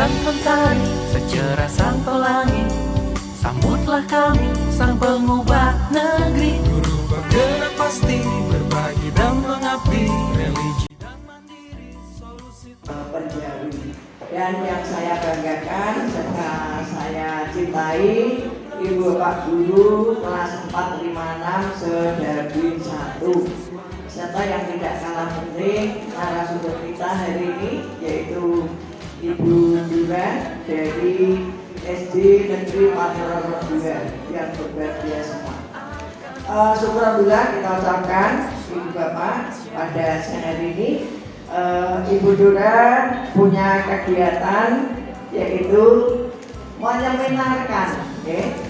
sang mentari, secerah sang pelangi. Sambutlah kami, sang pengubah negeri. Guru bergerak pasti, berbagi dan mengabdi. Religi dan mandiri, solusi Penjawi. Dan yang saya banggakan serta saya cintai, Ibu Bapak Guru kelas 456 Sedarwin 1, serta yang tidak kalah penting narasumber kita hari ini yaitu Ibu Dura dari SD Negeri Patiroro 2 yang berbahagia semua. Syukur alhamdulillah kita ucapkan Ibu Bapak pada siang hari ini. Ibu Dura punya kegiatan yaitu menyeminarkan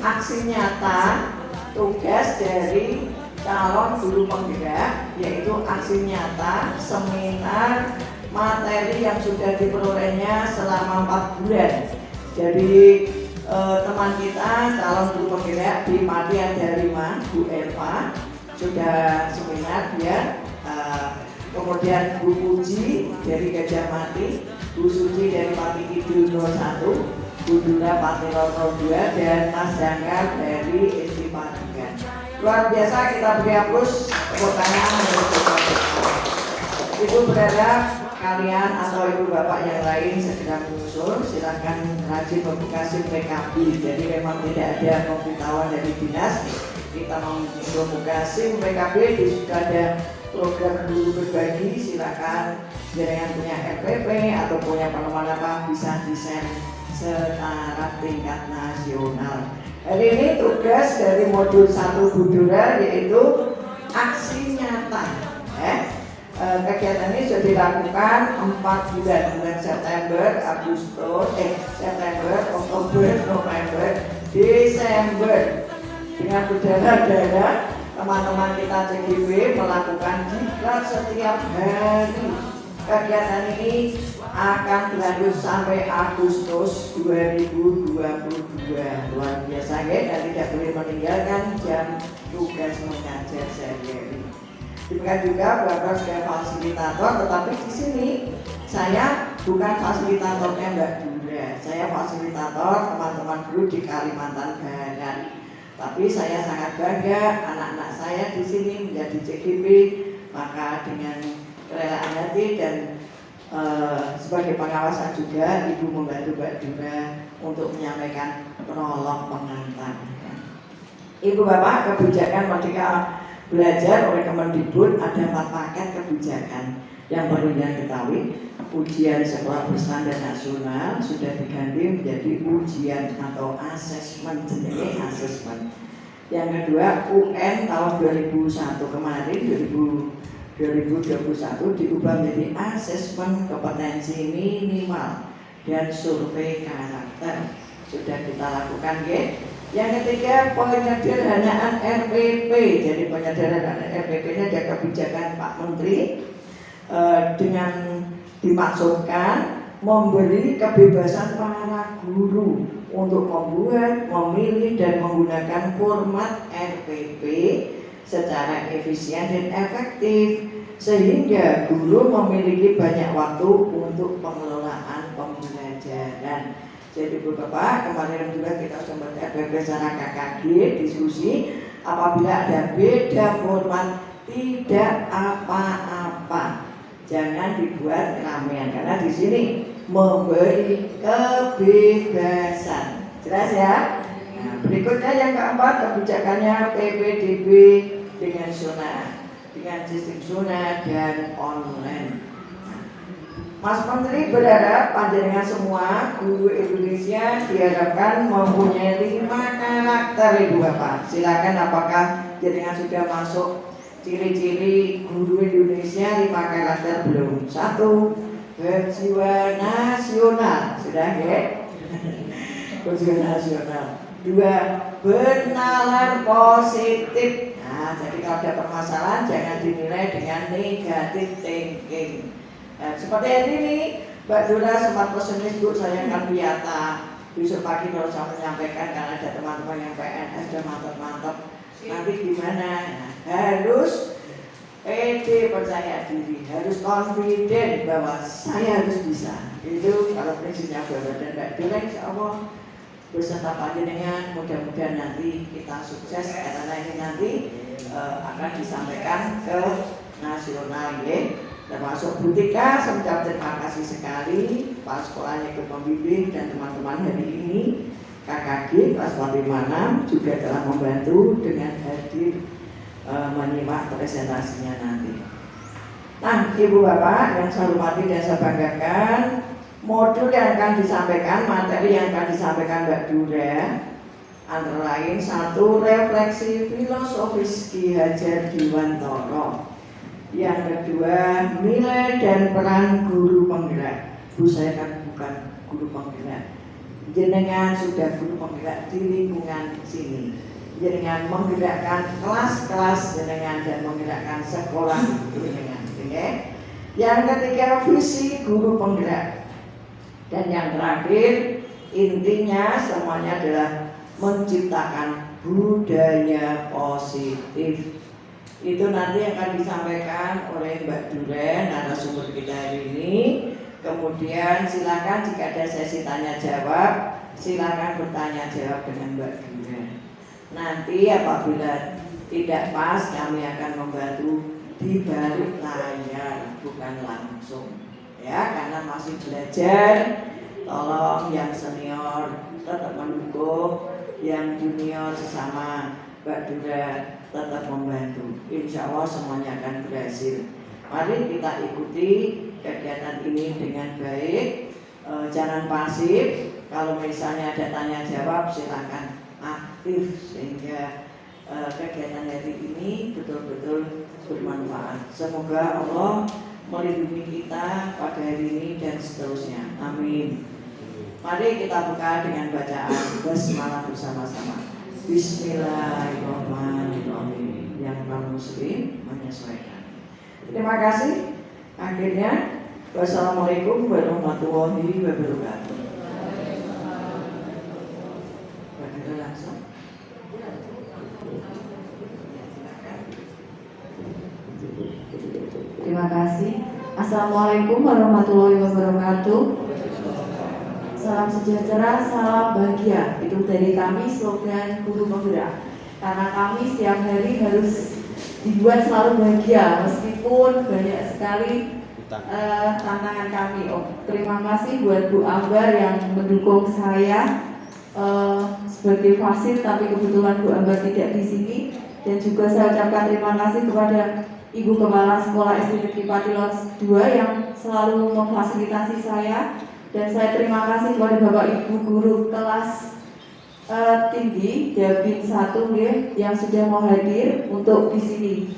aksi nyata tugas dari calon guru penggerak, yaitu aksi nyata seminar materi yang sudah diperolehnya selama 4 bulan. Jadi teman kita calon guru penggerak di Pati Adarima, Bu Eva sudah seminar dia. Kemudian Bu Puji dari Gajah Mati, Bu Suci dari Pati Kidul 01, Bu Dura Patiroro 2, dan Mas Jangkar dari SD Patikan. Luar biasa, kita beri aplaus tepuk tangan untuk Ibu. Berharap kalian atau Ibu Bapak yang lain segera menyusul. Silakan rajin membuka SIM PKB. Jadi memang tidak ada pemberitahuan dari dinas. Kita membuka SIM PKB, di situ ada program guru berbagi. Silakan jangan punya RPP atau punya pengalaman apa bisa di-share secara tingkat nasional. Hari ini tugas dari modul 1 Bu Dura yaitu aksi nyata. Kegiatan ini sudah dilakukan 4 bulan, bulan September, September, Oktober, November, Desember. Dengan berdarah-darah teman-teman kita CGW melakukan diklat setiap hari. Kegiatan ini akan berlanjut sampai Agustus 2022. Luar biasa ya, dan tidak boleh meninggalkan jam tugas mengajar sehari-hari. Demikian juga Bapak sebagai fasilitator, tetapi di sini saya bukan fasilitatornya Mbak Dura. Saya fasilitator teman-teman guru di Kalimantan Barat. Tapi saya sangat bangga anak-anak saya di sini menjadi CGP, maka dengan kerelaan hati dan sebagai pengawasan juga Ibu membantu Mbak Dura untuk menyampaikan prolog pengantar. Ibu Bapak, kebijakan Merdeka Belajar oleh Kemendikbud ada 4 paket kebijakan. Yang perlu yang ketahui, ujian sekolah berstandar nasional sudah diganti menjadi ujian atau asesmen, jenis asesmen. Yang kedua, UN tahun 2001 kemarin 2021 diubah menjadi asesmen kompetensi minimal dan survei karakter. Sudah kita lakukan ya. Yang ketiga, penyederhanaan RPP. Jadi penyederhanaan RPP ini ada kebijakan Pak Menteri dengan dimaksudkan memberi kebebasan para guru untuk membuat, memilih dan menggunakan format RPP secara efisien dan efektif sehingga guru memiliki banyak waktu untuk pengelolaan pembelajaran. Jadi Bu Bapak, kemarin juga kita sudah RPP secara KKG diskusi, apabila ada beda format tidak apa-apa, jangan dibuat keramaian karena di sini memberi kebebasan. Jelas ya? Nah, berikutnya yang keempat, kebijakannya PPDB dengan zona, dengan sistem zona dan online. Mas Menteri berharap panjenengan semua guru Indonesia diharapkan mempunyai 5 karakter. Ibu Bapak, silakan apakah jenengan sudah masuk ciri-ciri guru Indonesia 5 karakter belum? 1, berjiwa nasional, sudah ya? Berjiwa nasional. 2, bernalar positif. Nah, jadi kalau ada permasalahan jangan dinilai dengan negatif thinking. Nah, seperti ini Mbak Dura sempat pesimis, Bu, saya akan biata besok pagi kalau saya menyampaikan karena ada teman-teman yang PNS sudah mantap-mantap nanti gimana. Nah, harus percaya diri, harus confident bahwa saya harus bisa. Itu kalau prinsipnya Bapak dan Mbak Dura, insya Allah beserta panjenengan mudah-mudahan nanti kita sukses karena ini nanti akan disampaikan ke nasional ya. Termasuk Bu Tika, saya ucap terima kasih sekali Pak sekolahnya ikut membimbing dan teman-teman hari ini KKG kelas 46 juga telah membantu dengan hadir menyimak presentasinya nanti. Nah, Ibu Bapak yang saya hormati dan saya banggakan, modul yang akan disampaikan, materi yang akan disampaikan Mbak Dura antara lain satu, refleksi filosofis Ki Hajar Dewantara. Yang kedua, nilai dan peran guru penggerak. Bu, saya kan bukan guru penggerak. Jenengan sudah guru penggerak di lingkungan sini. Jenengan menggerakkan kelas-kelas jenengan dan menggerakkan sekolah jenengan. Okay? Yang ketiga, visi guru penggerak. Dan yang terakhir, intinya semuanya adalah menciptakan budaya positif. Itu nanti akan disampaikan oleh Mbak Dura, narasumber kita hari ini. Kemudian silakan jika ada sesi tanya jawab, silakan bertanya jawab dengan Mbak Dura. Nanti apabila tidak pas, kami akan membantu di balik layar, bukan langsung. Ya, karena masih belajar, tolong yang senior tetap mendukung, yang junior sesama Mbak Dura tetap membantu. Insya Allah semuanya akan berhasil. Mari kita ikuti kegiatan ini dengan baik, jangan pasif. Kalau misalnya ada tanya jawab, silakan aktif sehingga kegiatan hari ini betul-betul bermanfaat. Semoga Allah melindungi kita pada hari ini dan seterusnya. Amin. Mari kita buka dengan bacaan basmalah bersama-sama. Bismillahirrahmanirrahim. Yang non-muslim menyesuaikan. Terima kasih. Akhirnya, wassalamualaikum warahmatullahi wabarakatuh. Bagaimana langsung? Terima kasih. Assalamualaikum warahmatullahi wabarakatuh. Salam sejahtera, salam bahagia. Itu dari kami slogan guru penggerak. Karena kami setiap hari harus dibuat selalu bahagia meskipun banyak sekali tantangan kami. Terima kasih buat Bu Ambar yang mendukung saya sebagai fasil, tapi kebetulan Bu Ambar tidak di sini. Dan juga saya ucapkan terima kasih kepada Ibu Kepala Sekolah SD Negeri Patilos 2 yang selalu memfasilitasi saya. Dan saya terima kasih kepada Bapak Ibu guru kelas tinggi Dabin 1 yang sudah mau hadir untuk di sini.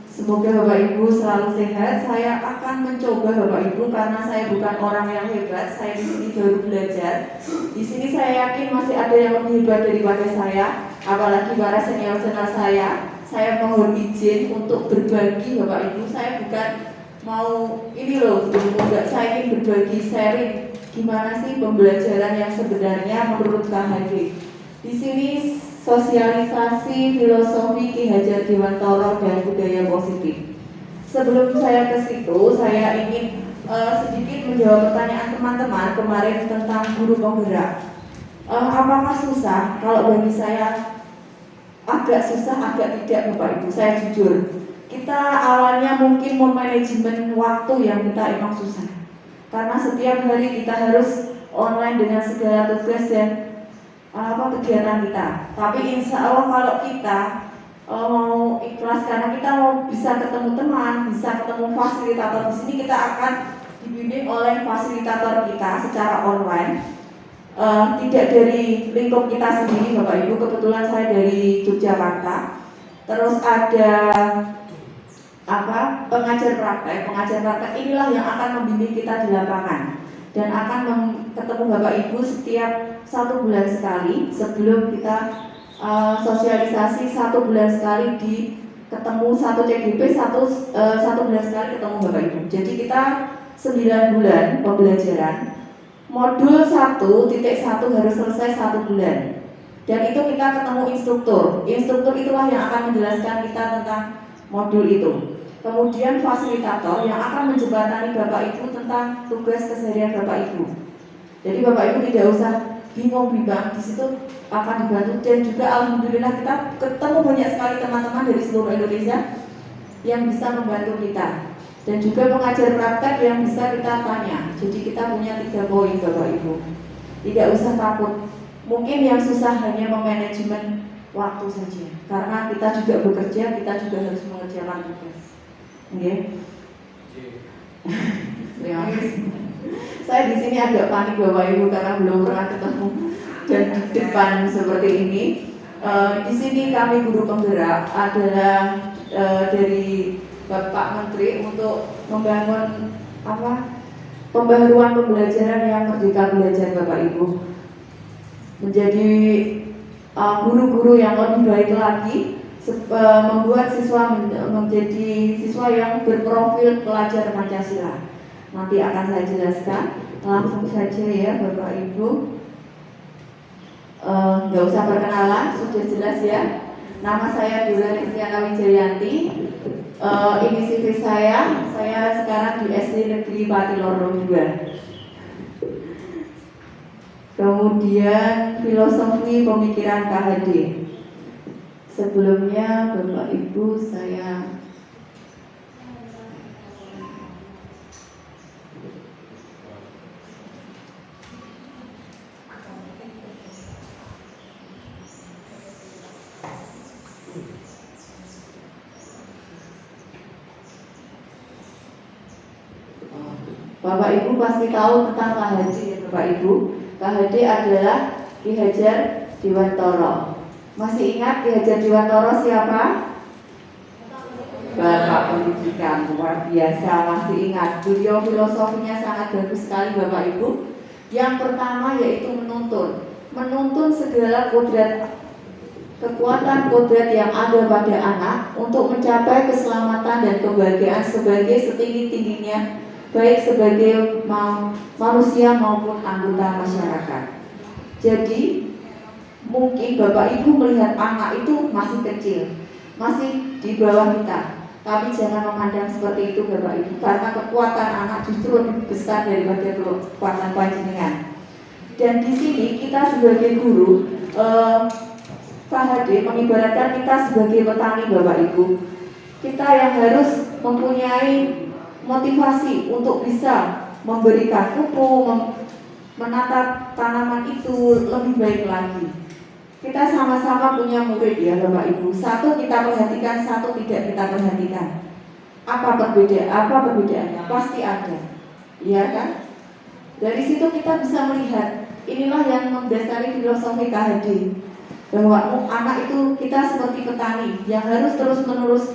Semoga Bapak Ibu selalu sehat. Saya akan mencoba Bapak Ibu karena saya bukan orang yang hebat. Saya di sini baru belajar. Di sini saya yakin masih ada yang lebih hebat daripada saya. Apalagi para senior-senior saya. Saya mohon izin untuk berbagi Bapak Ibu. Saya bukan mau ini loh, enggak, saya ingin berbagi sharing gimana sih pembelajaran yang sebenarnya menurut KHG. Di sini sosialisasi filosofi Ki Hajar Dewantara dan budaya positif. Sebelum saya ke situ, saya ingin sedikit menjawab pertanyaan teman-teman kemarin tentang guru penggerak. Apakah susah? Kalau bagi saya agak susah, agak tidak Bapak Ibu, saya jujur. Kita awalnya mungkin memanajemen waktu yang kita emang susah. Karena setiap hari kita harus online dengan segala tugas dan kegiatan kita. Tapi insya Allah kalau kita mau ikhlas karena kita mau bisa ketemu teman, bisa ketemu fasilitator di sini, kita akan dibimbing oleh fasilitator kita secara online. Tidak dari lingkup kita sendiri Bapak Ibu, kebetulan saya dari Yogyakarta. Terus ada pengajar praktek inilah yang akan membimbing kita di lapangan dan akan ketemu Bapak Ibu setiap 1 bulan sekali. Sebelum kita sosialisasi 1 bulan sekali ketemu 1 CGP, 1 bulan sekali ketemu Bapak Ibu. Jadi kita 9 bulan pembelajaran. Modul 1.1 harus selesai 1 bulan. Dan itu kita ketemu instruktur. Instruktur itulah yang akan menjelaskan kita tentang modul itu. Kemudian fasilitator yang akan menjembatani Bapak Ibu tentang tugas keseharian Bapak Ibu. Jadi Bapak Ibu tidak usah bingung bimbang, di situ akan dibantu. Dan juga alhamdulillah kita ketemu banyak sekali teman-teman dari seluruh Indonesia yang bisa membantu kita. Dan juga pengajar praktek yang bisa kita tanya. Jadi kita punya 3 poin Bapak Ibu. Tidak usah takut. Mungkin yang susah hanya memanajemen waktu saja. Karena kita juga bekerja, kita juga harus mengerjakan tugas. Oke. Terima kasih. Saya di sini agak panik Bapak Ibu karena belum pernah ketemu dan di depan seperti ini. Di sini kami guru penggerak adalah dari Bapak Menteri untuk membangun pembaharuan pembelajaran yang merdeka belajar Bapak Ibu, menjadi guru-guru yang lebih baik lagi, membuat siswa menjadi siswa yang berprofil pelajar Pancasila. Nanti akan saya jelaskan, langsung saja ya Bapak Ibu. Nggak usah perkenalan, sudah jelas ya. Nama saya Dula Kristiana Wijayanti. Ini CV saya sekarang di SD Negeri Patiloro 2. Kemudian filosofi pemikiran KHD. Sebelumnya Bapak Ibu saya Bapak Ibu pasti tahu tentang KHD ya Bapak Ibu. KHD adalah Ki Hajar Dewantara. Masih ingat Ki Hajar Dewantara siapa? Bapak Pendidikan, luar biasa, masih ingat. Beliau filosofinya sangat bagus sekali Bapak Ibu. Yang pertama yaitu menuntun segala kekuatan kodrat yang ada pada anak untuk mencapai keselamatan dan kebahagiaan sebagai setinggi-tingginya, baik sebagai manusia maupun anggota masyarakat. Jadi mungkin Bapak Ibu melihat anak itu masih kecil, masih di bawah kita, tapi jangan memandang seperti itu Bapak Ibu, karena kekuatan anak justru lebih besar daripada kekuatan panjenengan. Dan di sini kita sebagai guru, KHD mengibaratkan kita sebagai petani Bapak Ibu. Kita yang harus mempunyai motivasi untuk bisa memberikan pupuk, menata tanaman itu lebih baik lagi. Kita sama-sama punya murid ya Bapak Ibu. Satu kita perhatikan, satu tidak kita perhatikan. Apa perbedaannya? Pasti ada, iya kan? Dari situ kita bisa melihat, inilah yang mendasari filosofi KHD, bahwa anak itu kita seperti petani yang harus terus-menerus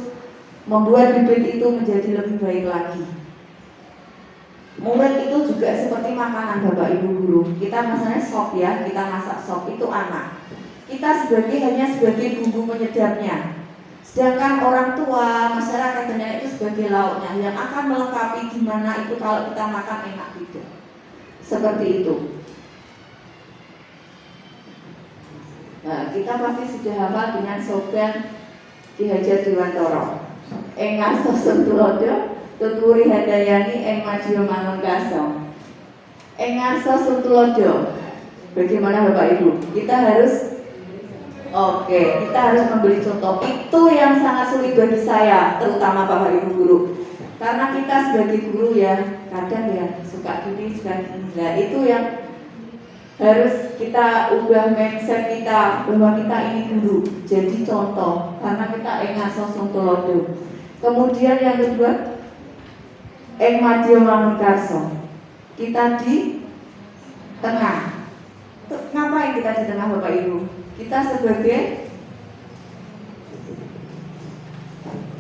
membuat bibit itu menjadi lebih baik lagi. Murid itu juga seperti makanan Bapak Ibu guru. Kita misalnya sop ya, kita masak sop, itu anak. Kita hanya sebagai bumbu penyedapnya. Sedangkan orang tua, masyarakat dan itu sebagai lauknya yang akan melengkapi gimana itu kalau kita makan enak gitu. Seperti itu. Nah, kita pasti sudah hafal dengan slogan Ki Hajar Dewantara. Ing ngaso Suntulodo, tuturi handayani ing maju mangun kaso. Ing ngaso Suntulodo. Bagaimana Bapak Ibu? Kita harus kita harus memberi contoh. Itu yang sangat sulit bagi saya, terutama Bapak Ibu guru. Karena kita sebagai guru ya, kadang ya suka gini, suka gini. Nah, itu yang harus kita ubah mindset kita, bahwa kita ini guru, jadi contoh, karena kita ngaso Suntulodo. Kemudian yang kedua, madya mangun karso. Kita di tengah. Ngapain kita di tengah Bapak Ibu? Kita sebagai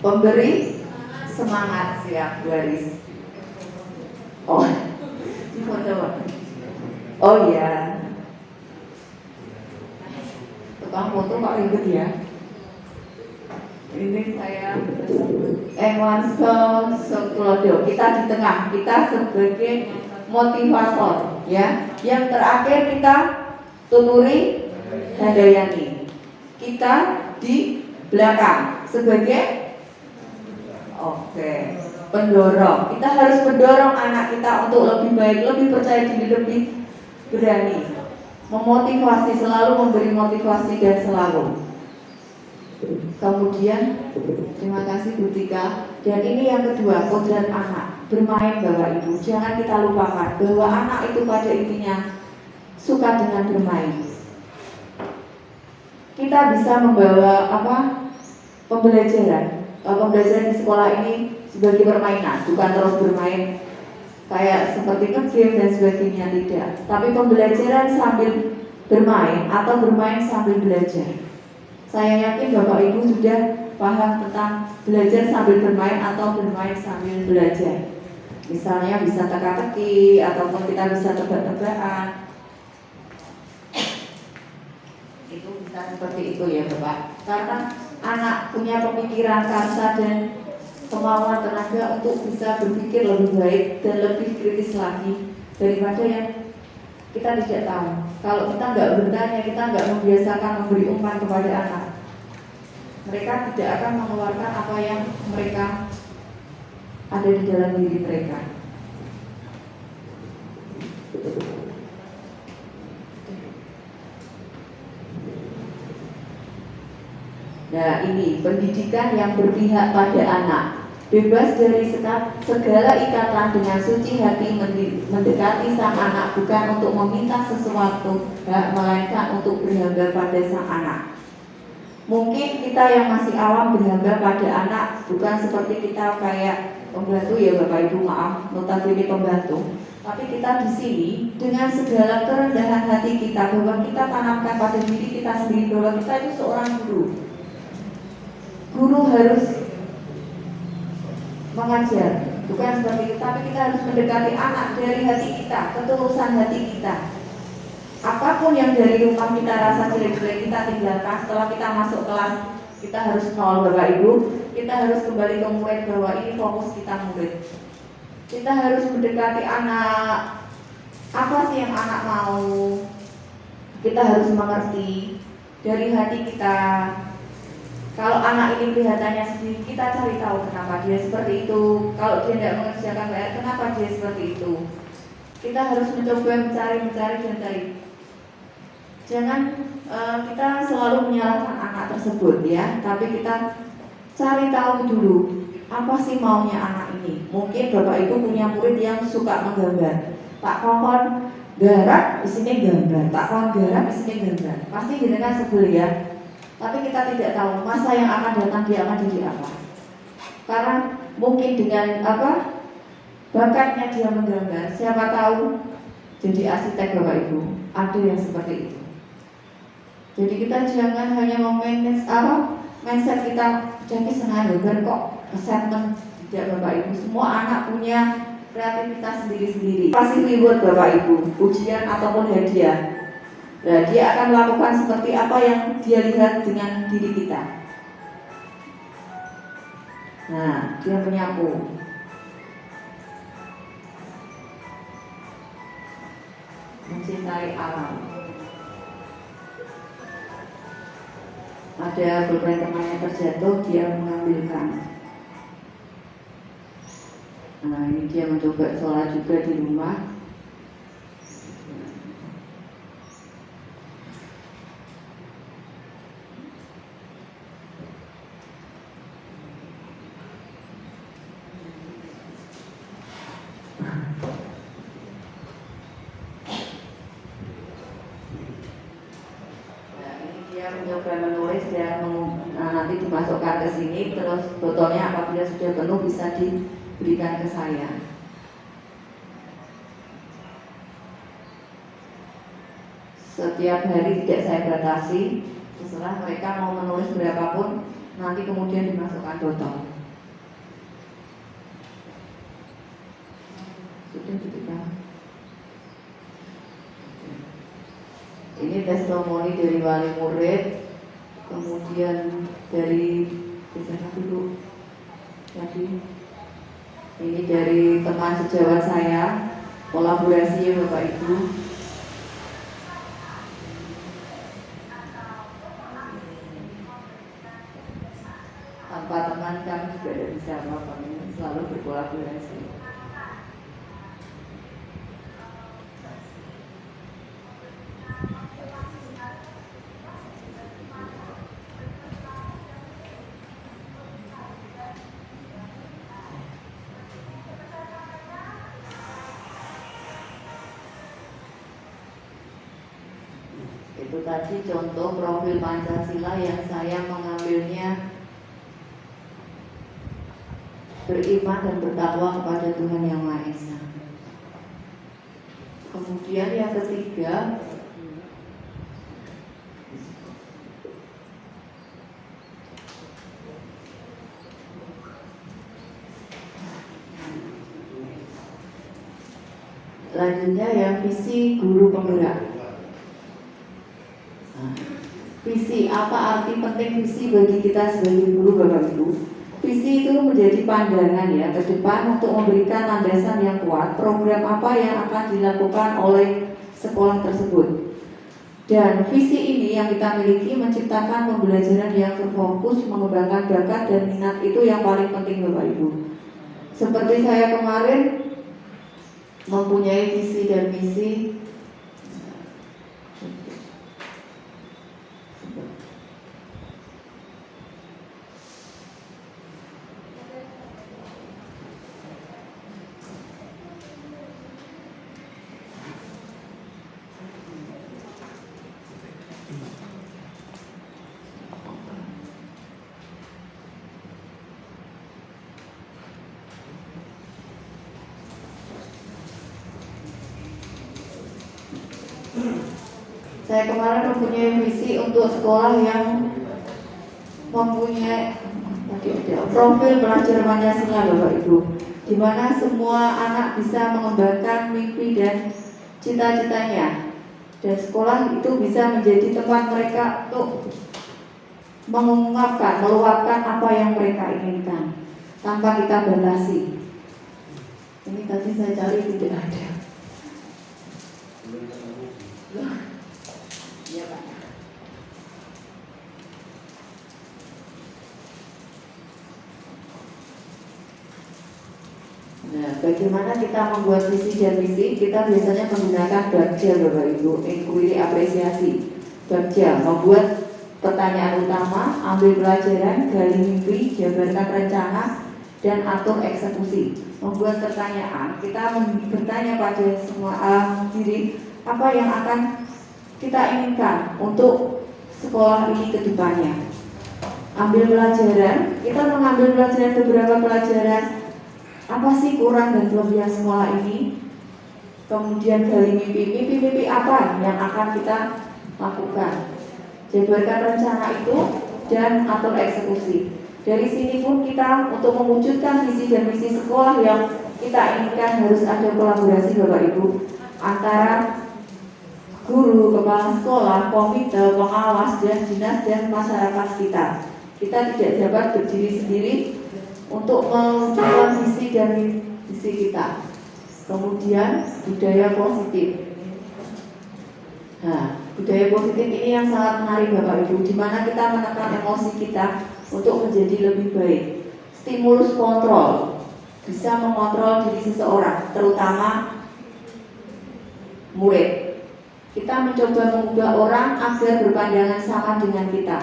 pemberi semangat, siap baris. Oh ya, tukang foto Pak ribet ya. Ini saya Engwanso Suntulodo. Kita di tengah, kita sebagai motivator ya. Yang terakhir kita tuturi handayani. Kita di belakang sebagai Oke, pendorong. Kita harus mendorong anak kita untuk lebih baik, lebih percaya diri, lebih berani. Memotivasi, selalu memberi motivasi dan selalu. Kemudian, terima kasih Bu Tika. Dan ini yang kedua, kodrat anak, bermain Bapak Ibu. Jangan kita lupakan bahwa anak itu pada intinya suka dengan bermain. Kita bisa membawa pembelajaran di sekolah ini sebagai permainan, bukan terus bermain kayak seperti game dan sebagainya, tidak. Tapi pembelajaran sambil bermain atau bermain sambil belajar. Saya yakin Bapak Ibu sudah paham tentang belajar sambil bermain atau bermain sambil belajar. Misalnya bisa teka-teki ataupun kita bisa tebak-tebakan. Itu bisa seperti itu ya Bapak. Karena anak punya pemikiran, karsa dan kemauan tenaga untuk bisa berpikir lebih baik dan lebih kritis lagi daripada yang kita tidak tahu. Kalau kita nggak bertanya, kita nggak membiasakan memberi umpan kepada anak, mereka tidak akan mengeluarkan apa yang mereka ada di dalam diri mereka. Nah, ini pendidikan yang berpihak pada anak, bebas dari segala ikatan, dengan suci hati mendekati sang anak, bukan untuk meminta sesuatu, melainkan untuk berharga pada sang anak. Mungkin kita yang masih awam berharga pada anak, bukan seperti kita kayak pembantu ya Bapak Ibu, maaf, notabene pembantu. Tapi kita di sini dengan segala kerendahan hati kita, bahwa kita tanamkan pada diri kita sendiri bahwa kita itu seorang guru. Guru harus mengajar, bukan seperti itu, tapi kita harus mendekati anak dari hati kita, ketulusan hati kita. Apapun yang dari rumah kita rasa jelek-jelek, kita tinggalkan. Setelah kita masuk kelas, kita harus nol Bapak Ibu. Kita harus kembali ke murid, bahwa ini fokus kita murid. Kita harus mendekati anak. Apa sih yang anak mau? Kita harus mengerti dari hati kita. Kalau anak ini kelihatannya sedih, kita cari tahu kenapa dia seperti itu. Kalau dia tidak mengerjakan PR, kenapa dia seperti itu. Kita harus mencoba mencari. Jangan kita selalu menyalahkan anak tersebut ya, tapi kita cari tahu dulu apa sih maunya anak ini. Mungkin Bapak Ibu punya murid yang suka menggambar. Tak kokon garap, isinya gambar. Tak kokon garap, isinya gambar. Pasti jenengan sebel ya. Tapi kita tidak tahu masa yang akan datang dia akan jadi apa. Karena mungkin dengan bakatnya dia menggambar, siapa tahu jadi arsitek Bapak Ibu. Ada yang seperti itu. Jadi kita jangan hanya mindset kita jadi sengaja gambar kok resentment. Tidak Bapak Ibu, semua anak punya kreativitas sendiri-sendiri. Pasti reward Bapak Ibu, ujian ataupun hadiah. Nah, dia akan melakukan seperti apa yang dia lihat dengan diri kita. Nah, dia menyapu. Mencintai alam. Ada beberapa temannya terjatuh, dia mengambilkan. Nah, ini dia mencoba sholat juga di rumah. Mencoba menulis dan nanti dimasukkan ke sini, terus botolnya apabila sudah penuh bisa diberikan ke saya. Setiap hari tidak saya batasi, terserah mereka mau menulis berapapun, nanti kemudian dimasukkan botol. Sudah diberikan. Ini testimoni dari wali murid, kemudian dari dulu tadi, ini dari teman sejawat saya, kolaborasi ya Bapak Ibu. Tanpa teman kami juga tidak bisa apa-apa. Itu tadi contoh profil Pancasila yang saya mengambilnya beriman dan bertakwa kepada Tuhan Yang Maha Esa. Kemudian yang ketiga, selanjutnya yang visi guru penggerak. Visi, apa arti penting visi bagi kita sebagai guru Bapak Ibu? Visi itu menjadi pandangan ya ke depan untuk memberikan landasan yang kuat program apa yang akan dilakukan oleh sekolah tersebut. Dan visi ini yang kita miliki menciptakan pembelajaran yang terfokus, mengembangkan bakat dan minat, itu yang paling penting Bapak Ibu. Seperti saya kemarin mempunyai visi dan misi. Saya kemarin mempunyai visi untuk sekolah yang mempunyai profil pelajar Pancasila Bapak Ibu, di mana semua anak bisa mengembangkan mimpi dan cita-citanya, dan sekolah itu bisa menjadi tempat mereka untuk mengungkapkan, meluapkan apa yang mereka inginkan tanpa kita batasi. Ini tadi saya cari tidak ada. Iya Pak. Nah, bagaimana kita membuat visi dan misi? Kita biasanya menggunakan bagja Bapak Ibu, inquiry apresiasi. Bagja, membuat pertanyaan utama, ambil pelajaran, gali mimpi, jabarkan rencana, dan atur eksekusi. Membuat pertanyaan, kita bertanya pada semua diri apa yang akan kita inginkan untuk sekolah ini ke depannya. Ambil pelajaran, kita mengambil pelajaran, beberapa pelajaran, apa sih kurang dan kelebihan sekolah ini. Kemudian gali mimpi apa yang akan kita lakukan, jabarkan rencana itu, dan atur eksekusi. Dari sini pun kita untuk mewujudkan visi dan misi sekolah yang kita inginkan harus ada kolaborasi Bapak Ibu antara guru, kepala sekolah, komite, pengawas, dan dinas dan masyarakat sekitar. Kita tidak dapat berdiri sendiri untuk mewujudkan visi dan misi kita. Kemudian budaya positif. Nah, budaya positif ini yang sangat menarik Bapak Ibu, di mana kita menekan emosi kita untuk menjadi lebih baik. Stimulus kontrol, bisa mengontrol diri seseorang, terutama murid. Kita mencoba mengubah orang agar berpandangan sama dengan kita.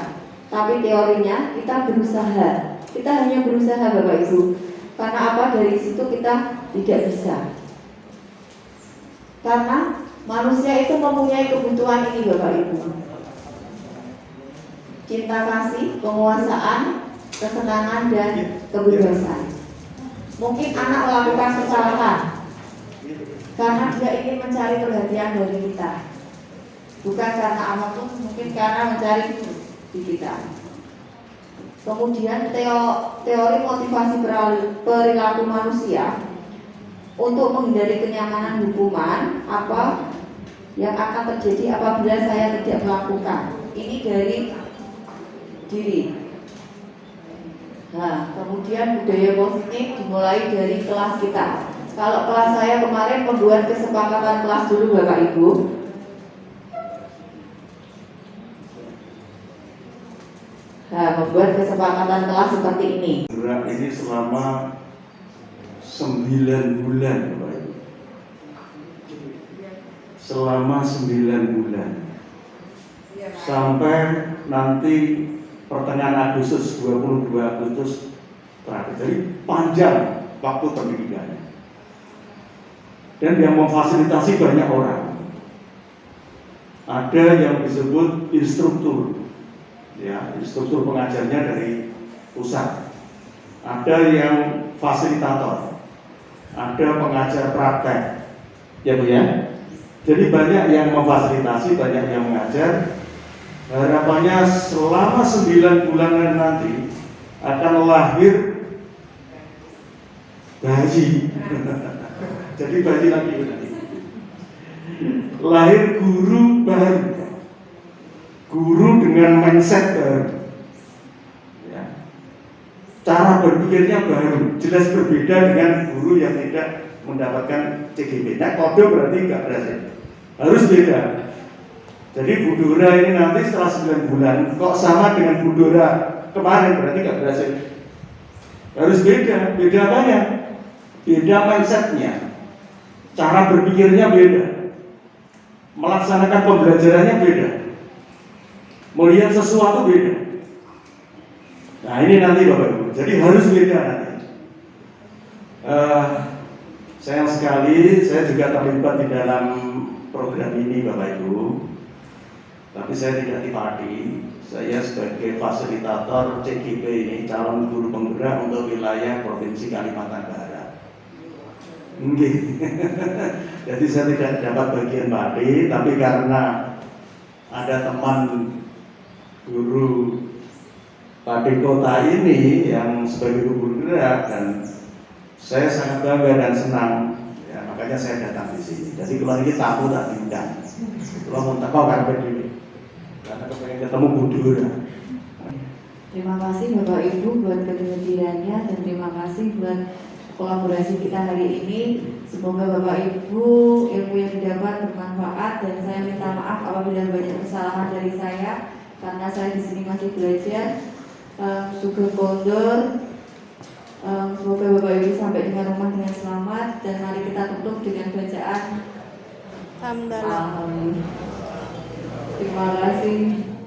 Tapi teorinya kita berusaha. Kita hanya berusaha Bapak Ibu. Karena apa? Dari situ kita tidak bisa. Karena manusia itu mempunyai kebutuhan ini Bapak Ibu. Cinta kasih, penguasaan, kesenangan, dan kebebasan. Mungkin anak melakukan kesalahan karena dia ingin mencari perhatian dari kita. Bukan karena apapun, mungkin karena mencari di kita. Kemudian teori motivasi perilaku manusia untuk menghindari kenyamanan hukuman, apa yang akan terjadi apabila saya tidak melakukan. Ini dari diri. Nah, kemudian budaya positif dimulai dari kelas kita. Kalau kelas saya kemarin membuat kesepakatan kelas dulu Bapak Ibu. Nah, membuat kesepakatan kelas seperti ini. Gerak ini selama 9 bulan Bapak Ibu. Selama 9 bulan. Sampai nanti pertengahan Agustus, 22 Agustus terakhir. Jadi panjang waktu pendidikannya. Dan yang memfasilitasi banyak orang. ada yang disebut instruktur, ya, instruktur pengajarnya dari pusat, ada yang fasilitator, ada pengajar praktek, ya Bu ya. Jadi banyak yang memfasilitasi, banyak yang mengajar. Harapannya selama 9 bulan nanti akan lahir bayi. Jadi bayi lagi nanti. Lahir guru baru, guru dengan mindset baru, ya. Cara berpikirnya baru, jelas berbeda dengan guru yang tidak mendapatkan CGP. Nah, kode berarti nggak berhasil, harus beda. Jadi Bu Dora ini nanti setelah 9 bulan kok sama dengan Bu Dora kemarin, berarti nggak berhasil. Harus beda, beda apanya? Beda mindsetnya, cara berpikirnya beda, melaksanakan pembelajarannya beda, melihat sesuatu beda. Nah ini nanti Bapak Ibu, jadi harus beda nanti. Sayang sekali saya juga terlibat di dalam program ini Bapak Ibu, tapi saya tidak dipati. Saya sebagai fasilitator CGP ini, calon guru penggerak untuk wilayah Provinsi Kalimantan Barat. Jadi saya tidak dapat bagian pati, tapi karena ada teman guru pati kota ini yang sebagai guru gerak, dan saya sangat bangga dan senang, ya, makanya saya datang di sini. Jadi kalau ini tamu tak diundang, kalau mau teko karpet dulu, karena kepengen ketemu Bu Dora. Terima kasih Bapak Ibu buat kehadirannya, dan terima kasih buat kolaborasi kita hari ini. Semoga Bapak Ibu ilmu yang didapat bermanfaat, dan saya minta maaf apabila banyak kesalahan dari saya karena saya di sini masih belajar. Sugeng Kondur. Semoga Bapak Ibu sampai dengan rumah dengan selamat, dan mari kita tutup dengan bacaan Hamdalah. Terima kasih.